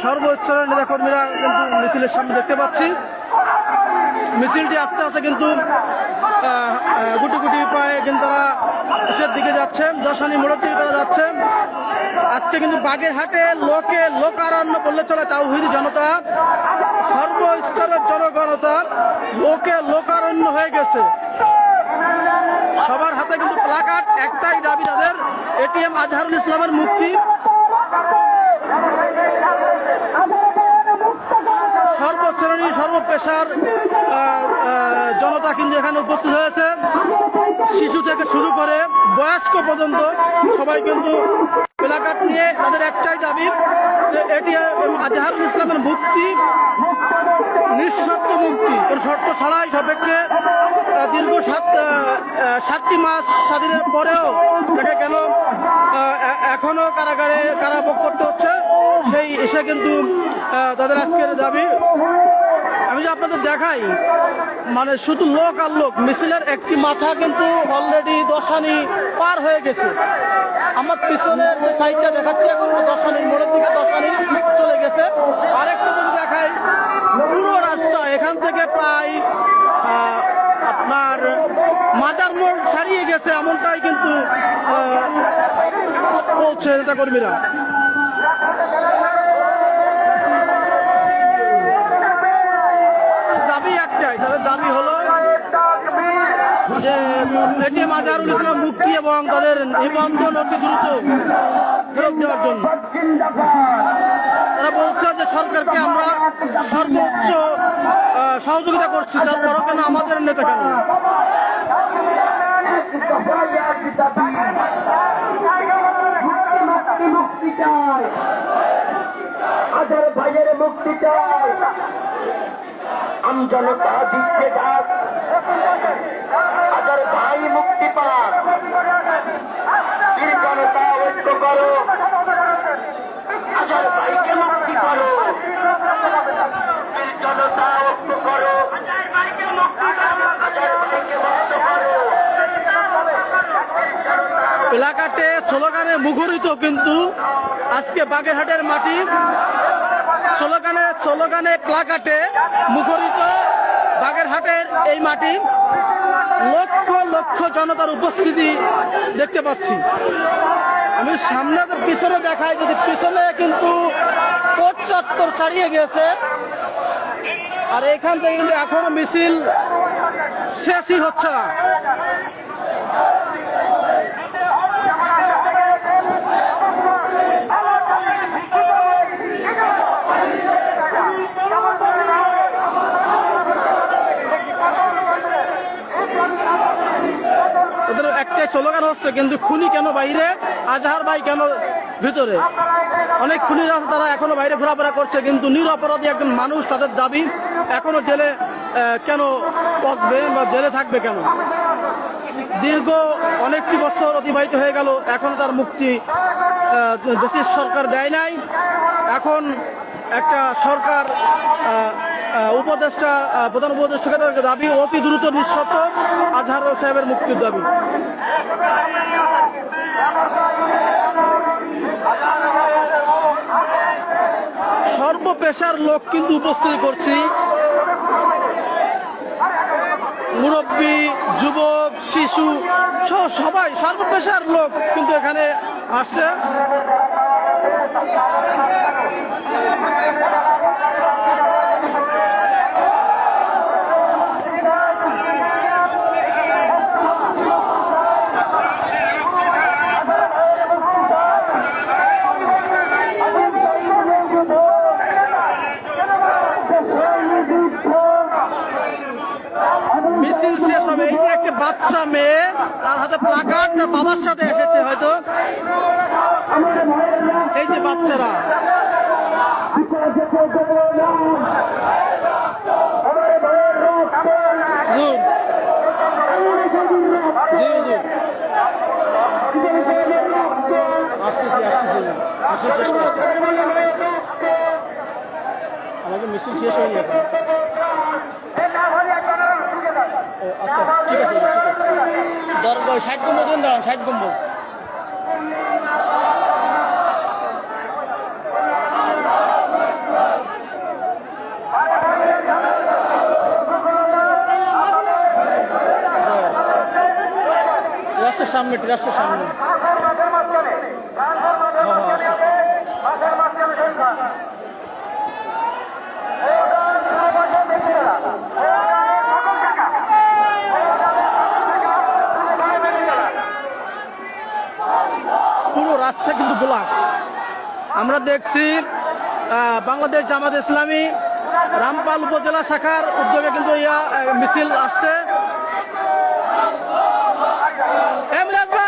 সর্বোচ্চের নেতাকর্মীরা কিন্তু মিছিলের সামনে দেখতে পাচ্ছি। মিছিলটি আস্তে আস্তে কিন্তু গুটি গুটি পায়ে কিন্তু তারা দেশের দিকে যাচ্ছে, দশানি মোড়ের দিকে তারা যাচ্ছে। আজকে কিন্তু বাগেরহাটে লোকারণ্য বললে চলে, তাওহীদি জনতা, সর্বস্তরের জনগণতা লোকারণ্য হয়ে গেছে। সবার হাতে কিন্তু প্লাকার্ড, একটাই দাবি তাদের, এটিএম আজহারুল ইসলামের মুক্তি। সর্বশ্রেণী সর্বপেশার জনতা কিন্তু এখানে উপস্থিত হয়েছে। শিশু থেকে শুরু করে বয়স্ক পর্যন্ত সবাই কিন্তু প্লাকার্ড নিয়ে তাদের একটাই দাবি, যে এটিএম আজহারুল ইসলামের মুক্তি, নিঃশর্ত মুক্তি, কোন শর্ত ছাড়াই সাপেক্ষে। দীর্ঘ 7টি মাস স্বাধীনের পরেও তাকে কেন এখনো কারাগারে কারাভোগ করতে হচ্ছে, সেই এসে কিন্তু তাদের আজকের দাবি। আমি যে আপনাদের দেখাই, মানে শুধু লোক আর লোক। মিছিলের একটি মাথা কিন্তু অলরেডি দশানি পার হয়ে গেছে। আমার পিছনের যে সাইডটা দেখাচ্ছি এখন দশানির মোড়ের দিকে দশানি চলে গেছে। আরেকটু যদি দেখাই, পুরো রাস্তা এখান থেকে প্রায় আপনার মাজার মোড় ছাড়িয়ে গেছে, এমনটাই কিন্তু বলছে নেতাকর্মীরা। দাবি একটাই, তাদের দাবি হলো যে এটিএম আজহারুল ইসলাম মুক্তি এবং তাদের নিবন্ধন অতি দ্রুত ফেরত দেওয়ার জন্য। তারা বলছে যে সরকারকে আমরা সর্বোচ্চ সহযোগিতা করছি, তারপরও কেন আমাদের নেতা কেন? মুক্তি চাই, আজহার ভাইয়ের মুক্তি চাই। আমজনতা দিচ্ছে ডাক, আজহার ভাই মুক্তি পাক। বীর জনতা ঐক্য করো, আজহার ভাইকে মুক্তি করো। বীর জনতা ঐক্য করো, আজহার ভাইকে মুক্ত করো। প্লাকার্ডে স্লোগানে মুখরিত কিন্তু আজকে বাগেরহাটের মাটি। স্লোগানে প্লাকার্ডে মুখরিত বাগেরহাটের এই মাটি। লক্ষ লক্ষ জনতার উপস্থিতি দেখতে পাচ্ছি। আমি সামনে পিছনে দেখাই, যদি পিছনে কিন্তু কোট চত্বর ছাড়িয়ে গেছে, আর এখান থেকে কিন্তু এখনো মিছিল শেষই হচ্ছে না। একটাই স্লোগান হচ্ছে, কিন্তু খুনি কেন বাইরে, আজহার ভাই কেন ভিতরে? অনেক খুনিরা তারা এখনো বাইরে ঘোরাফেরা করছে, কিন্তু নিরপরাধী একজন মানুষ, তাদের দাবি এখনো জেলে কেন বসবে বা জেলে থাকবে কেন? দীর্ঘ অনেকটি বছর অতিবাহিত হয়ে গেল, এখন তার মুক্তি দেশের সরকার দেয় নাই। এখন একটা সরকার উপদেষ্টা, প্রধান উপদেষ্টাকে দাবি অতি দ্রুত নিঃশর্ত আজহার সাহেবের মুক্তির দাবি। সর্বপেশার লোক কিন্তু উপস্থিত করছি, মুরব্বী, যুবক, শিশু সবাই, সর্বপেশার লোক কিন্তু এখানে আসছে। মিছিল শেষ হবে, এই যে একটা বাচ্চা মেয়ে, তার হাতে প্লাকার্ড, তার বাবার সাথে এসেছে হয়তো। এই যে বাচ্চারা, আমাকে মিছিল শেষ হয়নি এখন। আচ্ছা ঠিক আছে, 60 গম্বুজ দাঁড়ান, 60 গম্বুজ। কমিটির রাষ্ট্রের সামনে। পুরো রাস্তা কিন্তু ব্লক। আমরা দেখছি বাংলাদেশ জামাত ইসলামী রামপাল উপজেলা শাখার উদ্যোগে কিন্তু মিছিল আসছে। এমরাজ ভাই